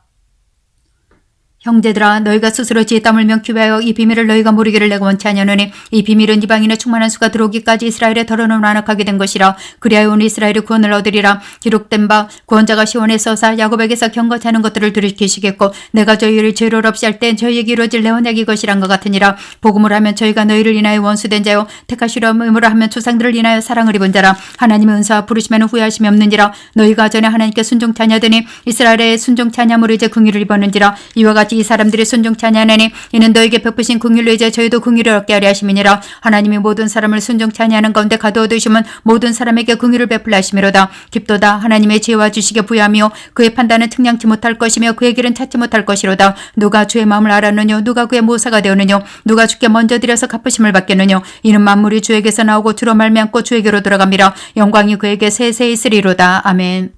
형제들아 너희가 스스로 지혜 땀을 명쾌하여 이 비밀을 너희가 모르기를 내가 원치 아니하노니 이 비밀은 이방인의 충만한 수가 들어오기까지 이스라엘의 덜어놓은 완악하게 된 것이라. 그리하여 온 이스라엘이 구원을 얻으리라. 기록된 바 구원자가 시온에 서사 야곱에게서 경거치 않은 것들을 들이키시겠고 내가 저희를 죄를 없이 할 때 저희에게 이루어질 내 언약이 이것이란 것 같으니라. 복음을 하면 저희가 너희를 인하여 원수된 자요 택하시려 의무로 하면 조상들을 인하여 사랑을 입은 자라. 하나님의 은사와 부르시면 후회하심이 없는지라. 너희가 전에 하나님께 순종치 아니하더니 이스라엘의 순종치 아니함으로 이제 궁유를 입었는지라. 이와 같이 이 사람들이 순종치 아니하나니 이는 너에게 베푸신 긍휼로 이제 저희도 긍휼을 얻게 하려 하심이니라. 하나님이 모든 사람을 순종치 아니하는 가운데 가두어 두시면 모든 사람에게 긍휼을 베풀려 하심이로다. 깊도다. 하나님의 지혜와 지식에 부여하며 그의 판단은 측량치 못할 것이며 그의 길은 찾지 못할 것이로다. 누가 주의 마음을 알았느뇨. 누가 그의 모사가 되었느뇨. 누가 주께 먼저 드려서 갚으심을 받겠느뇨. 이는 만물이 주에게서 나오고 주로 말미암고 주에게로 돌아갑니다. 영광이 그에게 세세히 있으리로다. 아멘.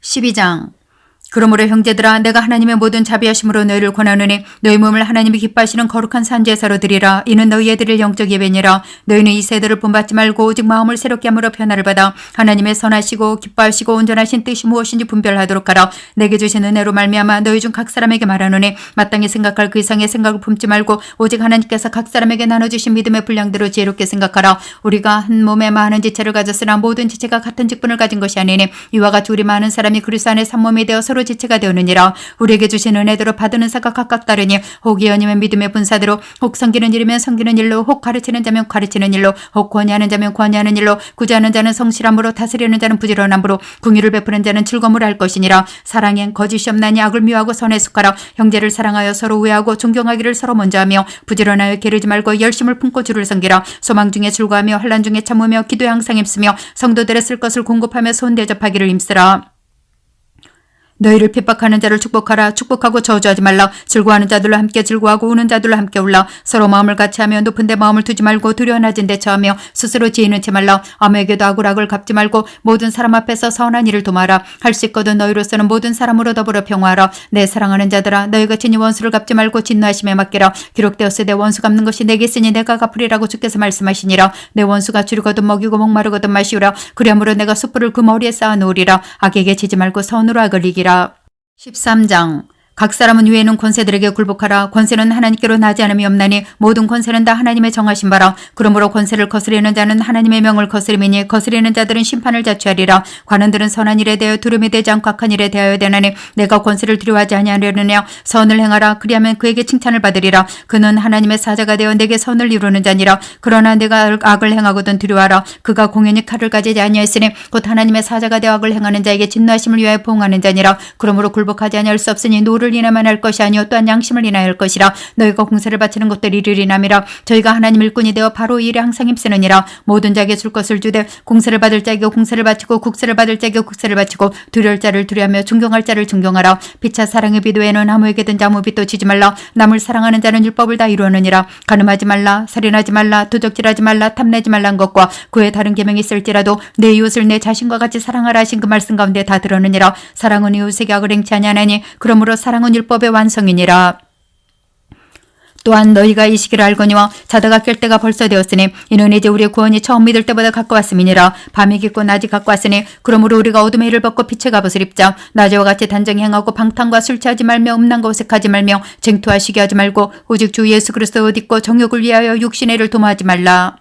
12장 그러므로 형제들아 내가 하나님의 모든 자비하심으로 너희를 권하노니 너희 몸을 하나님이 기뻐하시는 거룩한 산제사로 드리라. 이는 너희의 드릴 영적 예배니라. 너희는 이 세대를 본받지 말고 오직 마음을 새롭게 함으로 변화를 받아 하나님의 선하시고 기뻐하시고 온전하신 뜻이 무엇인지 분별하도록 하라. 내게 주신 은혜로 말미암아 너희 중 각 사람에게 말하노니 마땅히 생각할 그 이상의 생각을 품지 말고 오직 하나님께서 각 사람에게 나눠주신 믿음의 분량대로 지혜롭게 생각하라. 우리가 한 몸에 많은 지체를 가졌으나 모든 지체가 같은 직분을 가진 것이 아니니 이와 같이 우리 많은 사람이 그리스도 안에 한 몸이 되어 서로 지체가 되었느니라. 우리에게 주신 은혜대로 받은 은사가 각각 다르니 혹 예언이면 믿음의 분사대로 혹 섬기는 일이면 섬기는 일로 혹 가르치는 자면 가르치는 일로 혹 권위하는 자면 권위하는 일로 구제하는 자는 성실함으로 다스리는 자는 부지런함으로 긍휼을 베푸는 자는 즐거움을 할 것이니라. 사랑엔 거짓이 없나니 악을 미워하고 선에 속하라. 형제를 사랑하여 서로 우애하고 존경하기를 서로 먼저 하며 부지런하여 게으르지 말고 열심을 품고 주를 섬기라. 소망 중에 즐거워하며 환난 중에 참으며 기도에 항상 힘쓰며 성도들의 쓸 것을 공급하며 손 대접하기를 힘쓰라. 너희를 핍박하는 자를 축복하라. 축복하고 저주하지 말라. 즐거워하는 자들로 함께 즐거워하고 우는 자들로 함께 울라. 서로 마음을 같이하며 높은 데 마음을 두지 말고 두려워 낮은 데 처하며 스스로 지혜는 채 말라. 아무에게도 악을 갚지 말고 모든 사람 앞에서 선한 일을 도모하라. 할 수 있거든 너희로서는 모든 사람으로 더불어 평화하라. 내 사랑하는 자들아 너희가 친히 원수를 갚지 말고 진노하심에 맡기라. 기록되었으되 원수 갚는 것이 내게 있으니 내가 갚으리라고 주께서 말씀하시니라. 내 원수가 줄이거든 먹이고 목마르거든 마시우라. 그러므로 내가 숯불을 그 머리에 쌓아 놓으리라. 악에게 지지 말고 선으로 악을 이기라. 13장 각 사람은 위에 있는 권세들에게 굴복하라. 권세는 하나님께로 나지 않음이 없나니 모든 권세는 다 하나님의 정하신 바라. 그러므로 권세를 거스리는 자는 하나님의 명을 거스림이니 거스리는 자들은 심판을 자취하리라. 관원들은 선한 일에 대하여 두려움이 되지 않고 악한 일에 대하여 되나니 내가 권세를 두려워하지 아니하려느냐. 선을 행하라. 그리하면 그에게 칭찬을 받으리라. 그는 하나님의 사자가 되어 내게 선을 이루는 자니라. 그러나 내가 악을 행하거든 두려워하라. 그가 공연히 칼을 가지지 아니하였으니 곧 하나님의 사자가 되어 악을 행하는 자에게 진노하심을 위하여 보응하는 자니라. 그러므로 굴복하지 아니할 수 없으니 노를 육체를 인하만 할 것이 아니요 또한 양심을 인하여 할 것이라. 너희가 공세를 바치는 것들 이를 인함이라. 저희가 하나님 일꾼이 되어 바로 이 일에 항상 힘쓰느니라. 모든 자에게 줄 것을 주되 공세를 받을 자에게 공세를 바치고 국세를 받을 자에게 국세를 바치고 두려울 자를 두려하며 존경할 자를 존경하라. 피차 사랑의 비도에는 아무에게든지 아무 빚도 지지 말라. 남을 사랑하는 자는 율법을 다 이루느니라. 간음하지 말라, 살인하지 말라, 도적질하지 말라, 탐내지 말란 것과 그의 다른 계명이 있을지라도 내 이웃을 내 자신과 같이 사랑하라 하신 그 말씀 가운데 다 들었느니라. 사랑은 이웃에게 악을 행치 아니하나니 그러므로 사랑은 율법의 완성이니라. 또한 너희가 이 시기를 알거니와 자다가 깰 때가 벌써 되었으니 이는 이제 우리의 구원이 처음 믿을 때보다 가까웠음이니라. 밤이 깊고 낮이 가까웠으니 그러므로 우리가 어둠의 일을 벗고 빛의 갑옷을 입자. 낮에와 같이 단정히 행하고 방탕과 술 취하지 말며 음란과 오색하지 말며 쟁투와 시기하지 말고 오직 주 예수 그리스도의 옷 입고 정욕을 위하여 육신의 일을 도모하지 말라.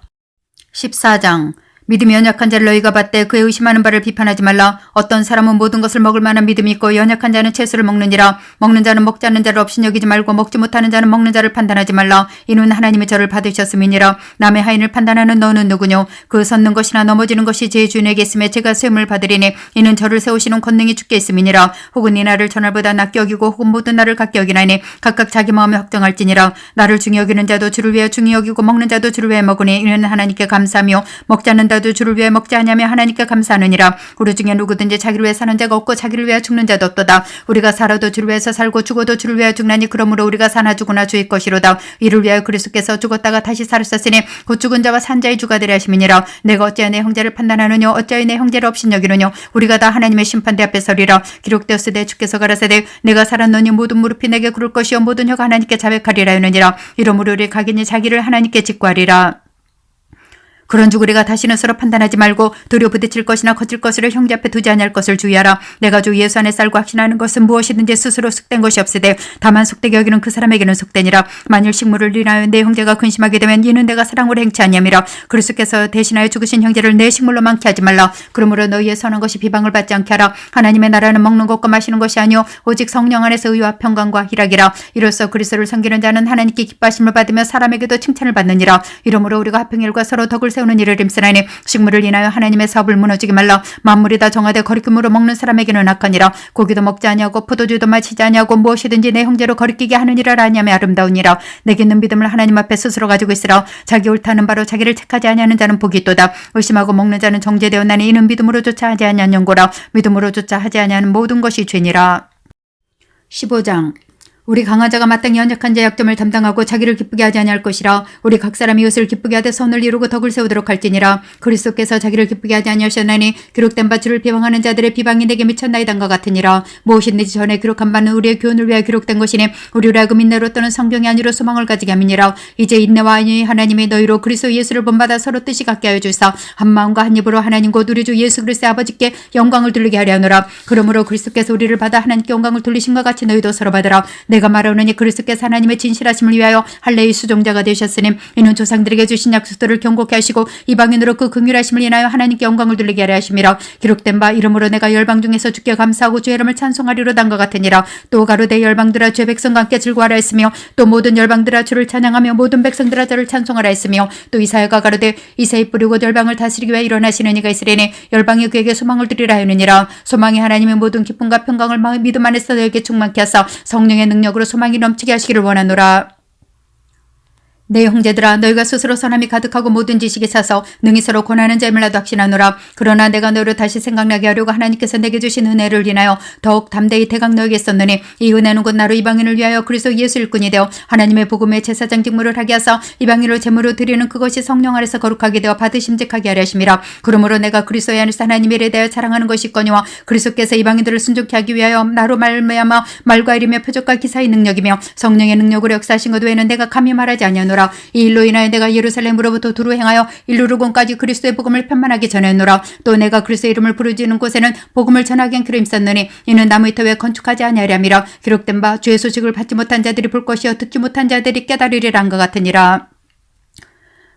14장 믿음이 연약한 자를 너희가 받되 그의 의심하는 바를 비판하지 말라. 어떤 사람은 모든 것을 먹을 만한 믿음이 있고 연약한 자는 채소를 먹느니라. 먹는 자는 먹지 않는 자를 없이 여기지 말고 먹지 못하는 자는 먹는 자를 판단하지 말라. 이는 하나님의 저를 받으셨음이니라. 남의 하인을 판단하는 너는 누구뇨? 그 섰는 것이나 넘어지는 것이 제 주인에게 있음에 제가 세움을 받으리니 이는 저를 세우시는 권능이 주께 있음이니라. 혹은 이 날을 전날보다 낮게 여기고 혹은 모든 날을 같게 여기나니 각각 자기 마음에 확정할지니라. 나를 중히 여기는 자도 주를 위해 중히 여기고 먹는 자도 주를 위해 먹으니 이는 하나님께 감사하며 먹지 않는 자도 주를 위해 먹지 아니하며 하나님께 감사하느니라. 우리 중에 누구든지 자기를 위해 사는 자가 없고 자기를 위해 죽는 자도 없도다. 우리가 살아도 주를 위해서 살고 죽어도 주를 위하여 죽나니 그러므로 우리가 사나 죽으나 주의 것이로다. 이를 위하여 그리스도께서 죽었다가 다시 살으셨으니 곧 죽은 자와 산 자의 주가 되려 하심이니라. 내가 어찌하여 내 형제를 판단하느뇨? 어찌하여 내 형제를 업신여기느뇨? 우리가 다 하나님의 심판대 앞에 서리라. 기록되었으되 주께서 가라사대 내가 살았노니 모든 무릎이 내게 꿇을 것이요 모든 혀가 하나님께 자백하리라 하느니라. 이러므로 우리 각인이 자기를 하나님께 직구하리라. 그런즉 우리가 다시는 서로 판단하지 말고 도리어 부딪힐 것이나 거칠 것으로 형제 앞에 두지 아니할 것을 주의하라. 내가 주 예수 안에 살고 확신하는 것은 무엇이든지 스스로 속된 것이 없으되 다만 속되게 여기는 그 사람에게는 속되니라. 만일 식물을 인하여 내 형제가 근심하게 되면 이는 내가 사랑으로 행치 아니함이라. 그리스도께서 대신하여 죽으신 형제를 내 식물로 많게 하지 말라. 그러므로 너희의 선한 것이 비방을 받지 않게 하라. 하나님의 나라는 먹는 것과 마시는 것이 아니요 오직 성령 안에서 의와 평강과 희락이라. 이로써 그리스도를 섬기는 자는 하나님께 기뻐하심을 받으며 사람에게도 칭찬을 받느니라. 이러므로 우리가 합평일과 서로 덕을 세우는 일을 힘쓰나니 식물을 인하여 하나님의 사업을 무너지게 말라. 만물이 다 정하되 거리낌으로 먹는 사람에게는 악하니라. 고기도 먹지 아니하고 포도주도 마시지 아니하고 무엇이든지 내 형제로 거리끼게 하느니라 아니하며 아름다우니라. 내게 있는 믿음을 하나님 앞에 스스로 가지고 있으라. 자기 옳다는 바로 자기를 택하지 아니하는 자는 복이 있도다. 의심하고 먹는 자는 정죄되었나니 이는 믿음으로조차 하지 아니한 연고라. 믿음으로조차 하지 아니하는 모든 것이 죄니라. 15장 우리 강화자가 마땅히 연약한 자의 약점을 담당하고 자기를 기쁘게 하지 아니할 것이라. 우리 각 사람이 이웃을 기쁘게 하되 선을 이루고 덕을 세우도록 할지니라. 그리스도께서 자기를 기쁘게 하지 아니하셨나니 기록된 바 주를 비방하는 자들의 비방이 내게 미쳤나이단과 같으니라. 무엇이든지 전에 기록한 바는 우리의 교훈을 위하여 기록된 것이니 우리를 하여금 인내로 또는 성경이 아니로 소망을 가지게 함이니라. 이제 인내와 안위의 하나님이 너희로 그리스도 예수를 본받아 서로 뜻이 같게 하여 주사 한 마음과 한 입으로 하나님 곧 우리 주 예수 그리스도의 아버지께 영광을 돌리게 하려 하노라. 그러므로 그리스도께서 우리를 받아 하나님께 영광을 돌리신 것 같이 너희도 서로 받으라. 내가 말하노니 그리스도께서 하나님의 진실하심을 위하여 할례의 수종자가 되셨으니 이는 조상들에게 주신 약속들을 경고케 하시고 이방인으로 그 긍휼하심을 인하여 하나님께 영광을 돌리게 하려 하심이라. 기록된 바 이러므로 내가 열방 중에서 주께 감사하고 주의 이름을 찬송하리로단 것 같으니라. 또 가로되 열방들아 주의 백성과 함께 즐거워하라 했으며 또 모든 열방들아 주를 찬양하며 모든 백성들아 저를 찬송하라 했으며 또 이사야가 가로되 이새의 뿌리고 열방을 다스리기 위해 일어나시는 이가 있으리니 열방이 그에게 소망을 드리라 하느니라. 소망이 하나님의 모든 기쁨과 평강을 믿음 안에서 너에게 충만케 하사 성령의 능력으로 소망이 넘치게 하시기를 원하노라. 내 형제들아 너희가 스스로 선함이 가득하고 모든 지식에 차서 능히 서로 권하는 자임을 나도 확신하노라. 그러나 내가 너희를 다시 생각나게 하려고 하나님께서 내게 주신 은혜를 인하여 더욱 담대히 대강 너에게 썼느니 이 은혜는 곧 나로 이방인을 위하여 그리스도 예수 일꾼이 되어 하나님의 복음의 제사장 직무를 하게 하사 이방인을 제물로 드리는 그것이 성령 안에서 거룩하게 되어 받으심직하게 하려 하심이라. 그러므로 내가 그리스도의 안에서 하나님의 일에 대하여 자랑하는 것이 있거니와 그리스도께서 이방인들을 순종케 하기 위하여 나로 말미암아 말과 일이며 표적과 기사의 능력이며 성령의 능력으로 역사하신 것 외에는 내가 감히 말하지 아니하노라. 이 일로 인하여 내가 예루살렘으로부터 두루 행하여 일루르곤까지 그리스도의 복음을 편만하게 전했노라. 또 내가 그리스도의 이름을 부르짖는 곳에는 복음을 전하게 한 길을 힘썼느니 이는 나무의 터에 건축하지 아니하랴미라. 기록된 바 주의 소식을 받지 못한 자들이 볼 것이요 듣지 못한 자들이 깨달으리라 한 것 같으니라.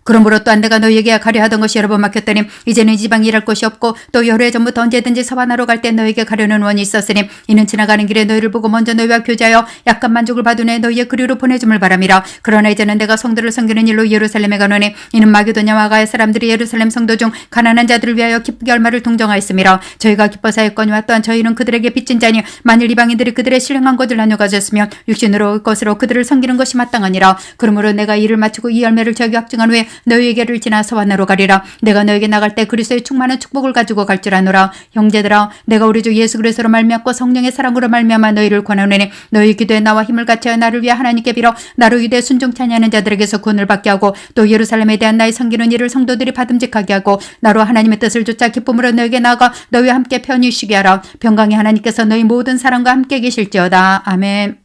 그러므로 또한 내가 너희에게 가려 하던 것이 여러 번 막혔더니 이제는 이 지방에 일할 곳이 없고 또 여러 해 전부터 언제든지 서반하러 갈 때 너희에게 가려는 원이 있었으니 이는 지나가는 길에 너희를 보고 먼저 너희와 교제하여 약간 만족을 받은 후에 너희의 그리로 보내줌을 바람이라. 그러나 이제는 내가 성도를 섬기는 일로 예루살렘에 가노니 이는 마게도냐와 아가야 사람들이 예루살렘 성도 중 가난한 자들을 위하여 기쁘게 얼마를 동정하였음이라. 저희가 기뻐서 하였거니와 또한 저희는 그들에게 빚진 자니 만일 이방인들이 그들의 신령한 것을 나눠 가졌으면 육신으로 올 것으로 그들을 섬기는 것이 마땅하니라. 그러므로 내가 일을 마치고 이 열매를 저기 확증한 후에 너희에게를 지나 서반으로 가리라. 내가 너에게 나갈 때 그리스도의 충만한 축복을 가지고 갈 줄 아노라. 형제들아, 내가 우리 주 예수 그리스도로 말미암고 성령의 사랑으로 말미암아 너희를 권하노니 너희 기도에 나와 힘을 같이하여 나를 위해 하나님께 빌어 나로 유대 순종치 아니하는 자들에게서 구원을 받게 하고 또 예루살렘에 대한 나의 섬기는 일을 성도들이 받음직하게 하고 나로 하나님의 뜻을 쫓아 기쁨으로 너에게 나아가 너희와 함께 편히 쉬게 하라. 평강의 하나님께서 너희 모든 사람과 함께 계실지어다. 아멘.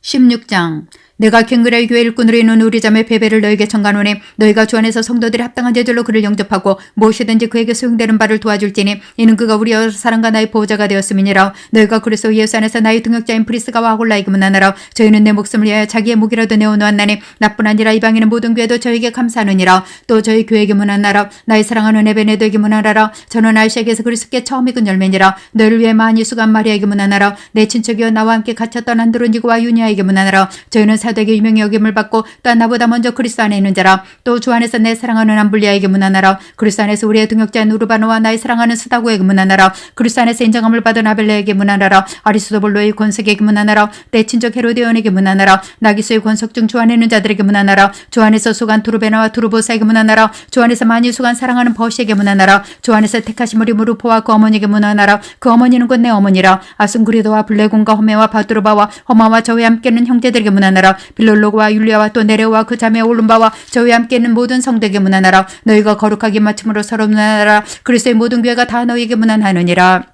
16장. 내가 갱그레의 교회 일꾼으로 있는 우리 자매 베베를 너에게 청가노니 너희가 주 안에서 성도들이 합당한 제절로 그를 영접하고 무엇이든지 그에게 소용되는 바를 도와줄지니 이는 그가 우리 여러 사람과 나의 보호자가 되었음이니라. 너희가 그리스도 예수 안에서 나의 등역자인 프리스가와 아골라에게 문하나라. 저희는 내 목숨을 위하여 자기의 무기라도 내어놓았나니 나뿐 아니라 이방인은 모든 교회도 저에게 감사하느니라. 또 저희 교회에게 문하나라. 나의 사랑하는 에베네도에게 문하나라. 저는 아시아에게서 그리스도께 처음 익은 열매니라. 너희를 위해 많이 수고한 마리아에게 문하나라. 내 친척이여 나와 함께 갇혔던 안드로니고와 유니아에게 문하나라. 저희는 사도에게 유명히 여김을 받고 또한 나보다 먼저 그리스도 안에 있는 자라. 또 주 안에서 내 사랑하는 암블리아에게 문하나라. 그리스도 안에서 우리의 등역자인 우르바노와 나의 사랑하는 스다고에게 문하나라. 그리스도 안에서 인정함을 받은 아벨레에게 문하나라. 아리스도볼로의 권석에게 문하나라. 내 친척 헤로데온에게 문하나라. 나기스의 권석 중 주 안에 있는 자들에게 문하나라. 주 안에서 수간 두루베나와 두루보사에게 문하나라. 주 안에서 많이 수간 사랑하는 버시에게 문하나라. 주 안에서 택하신 우리 무르포와 그 어머니에게 문하나라. 그 어머니는 곧 내 어머니라. 아순그리도와 블레곤과 허메와 바두르바와 허마와 저와 함께는 형제들에게 문하나라. 빌롤로와 율리아와 또 네레오와 그 자매 올lum바와 저희와 함께 있는 모든 성도에게 문안하라. 너희가 거룩하게 맞춤으로 서로 문안하라. 그리스도의 모든 교회가 다 너희에게 문안하느니라.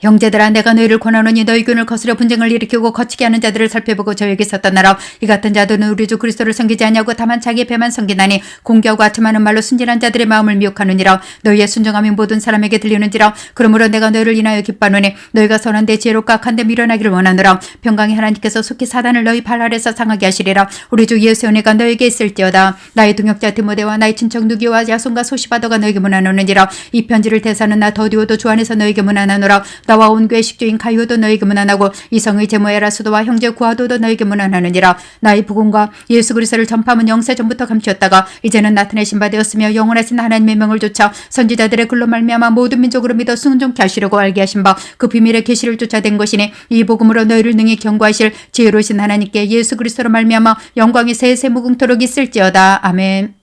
형제들아, 내가 너희를 권하노니 너희 균을 거스려 분쟁을 일으키고 거치게 하는 자들을 살펴보고 저에게서 떠나라. 이 같은 자들은 우리 주 그리스도를 섬기지 아니하고 다만 자기의 배만 섬기나니 공개하고 아첨하는 말로 순진한 자들의 마음을 미혹하느니라. 너희의 순종함이 모든 사람에게 들리는지라. 그러므로 내가 너희를 인하여 기뻐하노니 너희가 선한데 지혜롭고 악한데 미련하기를 원하노라. 평강의 하나님께서 속히 사단을 너희 발 아래서 상하게 하시리라. 우리 주 예수의 은혜가 너희에게 있을지어다. 나의 동역자 디모데와 나의 친척 누기와 야손과 소시바더가 너희에게 문안하느니라. 이 편지를 대사는 나 더디오도 주 안에서 너희에게 문안하노라. 나와 온 교회 식주인 가이오도 너에게 문안하고 이성의 제모 에라스도와 형제 구하도도 너에게 문안하느니라. 나의 복음과 예수 그리스도를 전파함은 영세 전부터 감추었다가 이제는 나타내신 바 되었으며 영원하신 하나님의 명을 쫓아 선지자들의 글로 말미암아 모든 민족으로 믿어 순종케 하시려고 알게 하신 바 그 비밀의 계시를 쫓아낸 것이니 이 복음으로 너희를 능히 경고하실 지혜로우신 하나님께 예수 그리스도로 말미암아 영광이 세세 무궁토록 있을지어다. 아멘.